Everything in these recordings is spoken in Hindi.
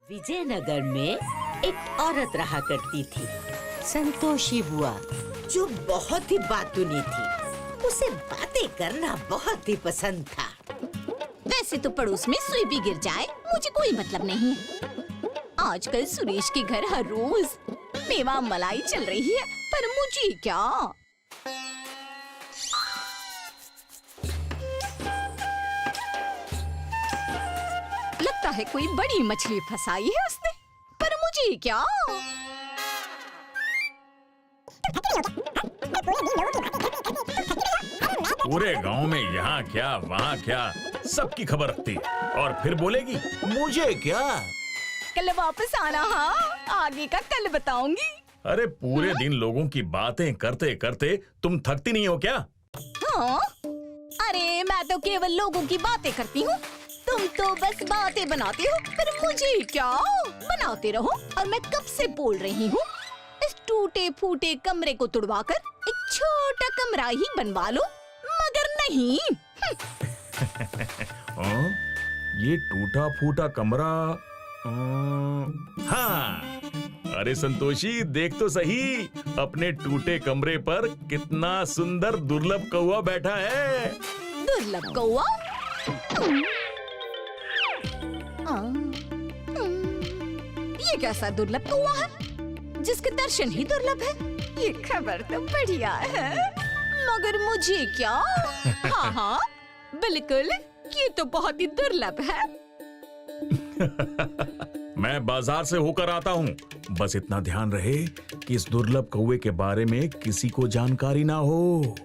विजयनगर में एक औरत रहा करती थी, संतोषी बुआ, जो बहुत ही बातूनी थी। उसे बातें करना बहुत ही पसंद था। वैसे तो पड़ोस में सुई भी गिर जाए मुझे कोई मतलब नहीं है। आजकल सुरेश के घर हर रोज मेवा मलाई चल रही है, पर मुझे क्या। लगता है कोई बड़ी मछली फंसाई है उसने, पर मुझे क्या। पूरे गांव में यहाँ क्या वहाँ क्या सबकी खबर रखती है और फिर बोलेगी मुझे क्या। कल वापस आना। हाँ, आगे का कल बताऊंगी। अरे पूरे दिन लोगों की बातें करते करते तुम थकती नहीं हो क्या? हाँ? अरे मैं तो केवल लोगों की बातें करती हूँ, तुम तो बस बातें बनाते हो। पर मुझे क्या, बनाते रहो। और मैं कब से बोल रही हूँ, इस टूटे फूटे कमरे को तुड़वाकर एक छोटा कमरा ही बनवा लो, मगर नहीं। ये टूटा फूटा कमरा। हाँ, अरे संतोषी देख तो सही, अपने टूटे कमरे पर कितना सुंदर दुर्लभ कौवा बैठा है। दुर्लभ कौवा? ये कैसा दुर्लभ कौवा है जिसके दर्शन ही दुर्लभ है? ये खबर तो बढ़िया है, मगर मुझे क्या। हाँ हाँ बिल्कुल, ये तो बहुत ही दुर्लभ है। मैं बाजार से होकर आता हूँ, बस इतना ध्यान रहे कि इस दुर्लभ कौवे के बारे में किसी को जानकारी ना हो।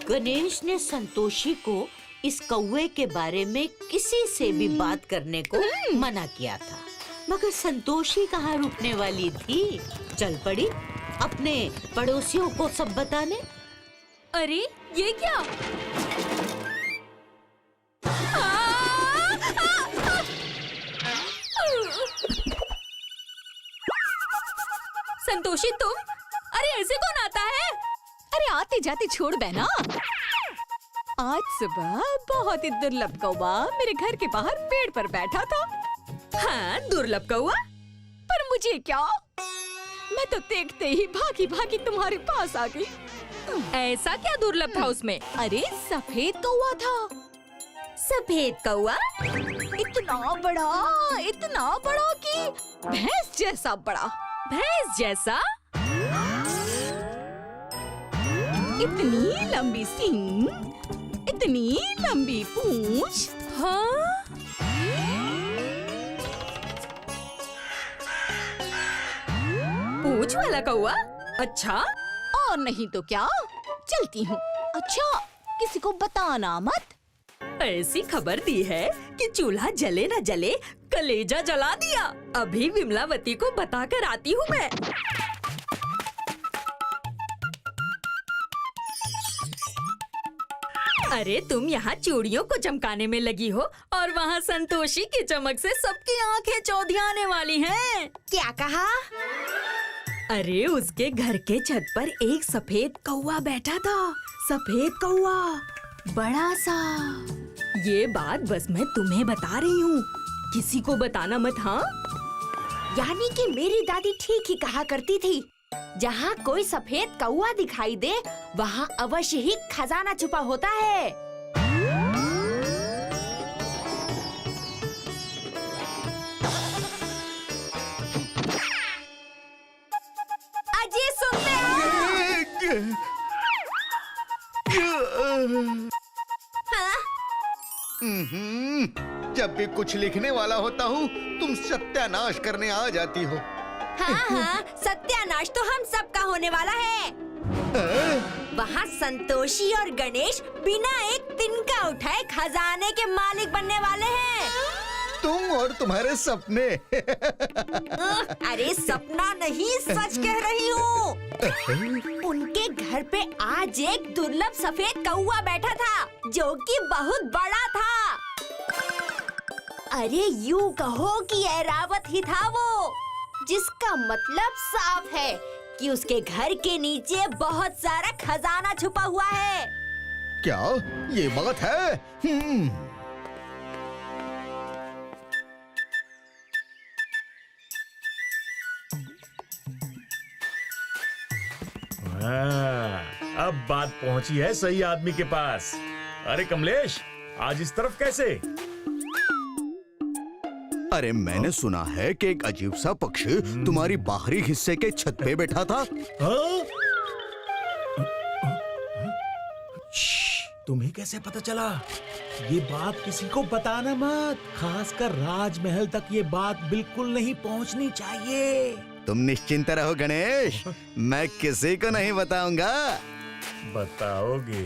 गणेश ने संतोषी को इस कौवे के बारे में किसी से भी बात करने को मना किया था, मगर संतोषी कहाँ रुकने वाली थी। चल पड़ी अपने पड़ोसियों को सब बताने। अरे ये क्या? संतोषी तुम? अरे ऐसे कौन आता है? अरे आते जाते छोड़ बहना। आज सुबह बहुत ही दुर्लभ कौवा मेरे घर के बाहर पेड़ पर बैठा था। हाँ दुर्लभ कौवा, पर मुझे क्या, मैं तो देखते ही भागी भागी तुम्हारे पास आ गई। ऐसा क्या दुर्लभ था उसमें? अरे सफेद कौवा था। सफेद कौवा? इतना बड़ा कि भैंस जैसा बड़ा। भैंस जैसा? इतनी लंबी सींग, इतनी लंबी पूंछ। हाँ? पूंछ वाला कौवा? अच्छा। और नहीं तो क्या, चलती हूँ। अच्छा किसी को बताना मत। ऐसी खबर दी है कि चूल्हा जले न जले कलेजा जला दिया। अभी विमलावती को बताकर आती हूँ मैं। अरे तुम यहाँ चूड़ियों को चमकाने में लगी हो और वहाँ संतोषी की चमक से सबकी आंखें चौधियाने वाली हैं। क्या कहा? अरे उसके घर के छत पर एक सफेद कौवा बैठा था। सफेद कौवा, बड़ा सा। ये बात बस मैं तुम्हें बता रही हूँ, किसी को बताना मत। हाँ? यानी कि मेरी दादी ठीक ही कहा करती थी, जहाँ कोई सफेद कौवा दिखाई दे वहाँ अवश्य ही खजाना छुपा होता है। अजय सुनते हो? हाँ? जब भी कुछ लिखने वाला होता हूँ तुम सत्यानाश करने आ जाती हो। हाँ, सत्यानाश तो हम सबका होने वाला है। वहाँ संतोषी और गणेश बिना एक तिनका उठाए खजाने के मालिक बनने वाले हैं। तुम और तुम्हारे सपने। अरे सपना नहीं, सच कह रही हूँ। उनके घर पे आज एक दुर्लभ सफेद कौवा बैठा था, जो कि बहुत बड़ा था। अरे यूँ कहो कि ऐरावत ही था वो, जिसका मतलब साफ है कि उसके घर के नीचे बहुत सारा खजाना छुपा हुआ है। क्या ये बात है? हाँ, अब बात पहुंची है सही आदमी के पास। अरे कमलेश, आज इस तरफ कैसे? अरे मैंने सुना है कि एक अजीब सा पक्षी तुम्हारी बाहरी हिस्से के छत पे बैठा था। हाँ? तुम्हें कैसे पता चला? ये बात किसी को बताना मत, खासकर राजमहल तक ये बात बिल्कुल नहीं पहुंचनी चाहिए। तुम निश्चिंत रहो गणेश, मैं किसी को नहीं बताऊंगा। बताओगे?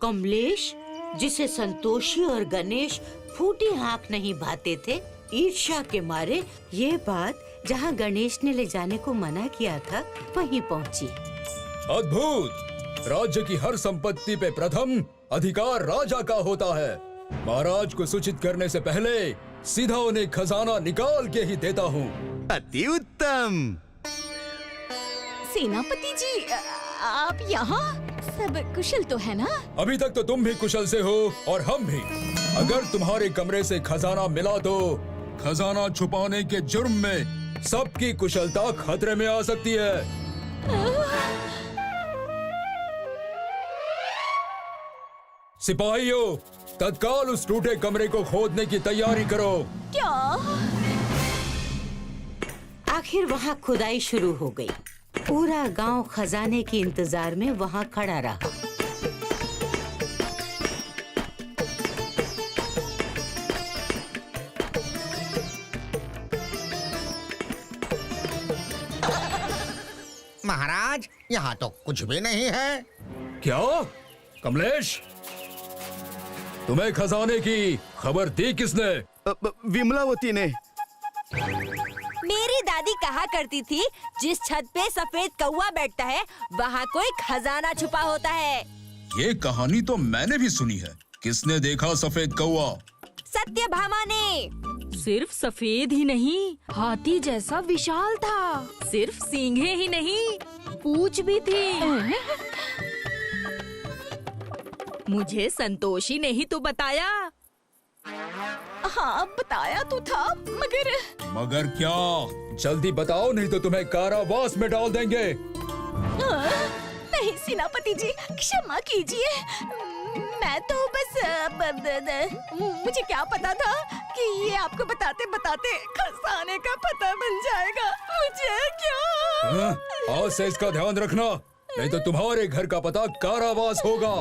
कमलेश, जिसे संतोषी और गणेश फूटी आंख नहीं भाते थे, ईर्ष्या के मारे ये बात जहाँ गणेश ने ले जाने को मना किया था वहीं पहुँची। अद्भुत! राज्य की हर संपत्ति पे प्रथम अधिकार राजा का होता है। महाराज को सूचित करने से पहले सीधा उन्हें खजाना निकाल के ही देता हूँ। अति उत्तम। सेनापति जी, आप यहाँ? सब कुशल तो है ना? अभी तक तो तुम भी कुशल से हो और हम भी। अगर तुम्हारे कमरे से खजाना मिला तो खजाना छुपाने के जुर्म में सबकी कुशलता खतरे में आ सकती है। सिपाहियों, तत्काल उस टूटे कमरे को खोदने की तैयारी करो। क्या? आखिर वहाँ खुदाई शुरू हो गई। पूरा गांव खजाने के इंतजार में वहाँ खड़ा रहा। महाराज, यहाँ तो कुछ भी नहीं है। क्या? कमलेश, तुम्हें खजाने की खबर दी किसने? विमलावती ने। मेरी दादी कहा करती थी, जिस छत पे सफेद कौवा बैठता है वहाँ कोई खजाना छुपा होता है। ये कहानी तो मैंने भी सुनी है। किसने देखा सफेद कौवा? सत्यभामा ने। सिर्फ सफेद ही नहीं, हाथी जैसा विशाल था। सिर्फ सींगे ही नहीं, पूंछ भी थी। मुझे संतोषी ने ही तो बताया। हाँ, बताया तो था, मगर क्या? जल्दी बताओ, नहीं तो तुम्हें कारावास में डाल देंगे। नहीं सेनापति जी, क्षमा कीजिए। मैं तो बस मुझे क्या पता था कि ये आपको बताते बताते खजाने का पता बन जाएगा। मुझे क्या? आज से इसका ध्यान रखना, नहीं तो तुम्हारे घर का पता कारावास होगा।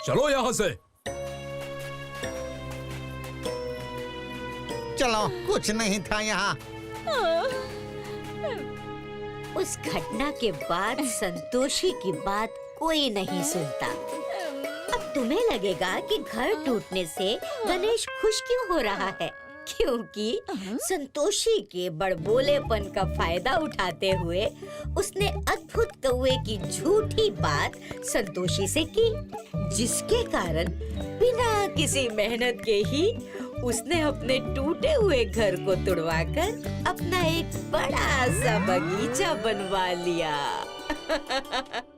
चलो यहाँ से। चलो, कुछ नहीं था यहाँ। उस घटना के बाद संतोषी की बात कोई नहीं सुनता। अब तुम्हें लगेगा कि घर टूटने से गणेश खुश क्यों हो रहा है, क्योंकि संतोषी के बड़बोलेपन का फायदा उठाते हुए उसने अद्भुत कौवे की झूठी बात संतोषी से की, जिसके कारण बिना किसी मेहनत के ही उसने अपने टूटे हुए घर को तुड़वाकर अपना एक बड़ा सा बगीचा बनवा लिया।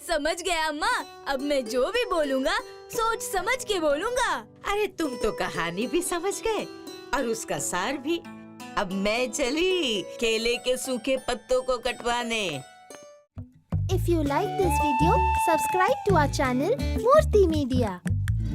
समझ गया अम्मा, अब मैं जो भी बोलूँगा सोच समझ के बोलूँगा। अरे तुम तो कहानी भी समझ गए और उसका सार भी। अब मैं चली केले के सूखे पत्तों को कटवाने। If you like this video, subscribe to our channel Murthy Media.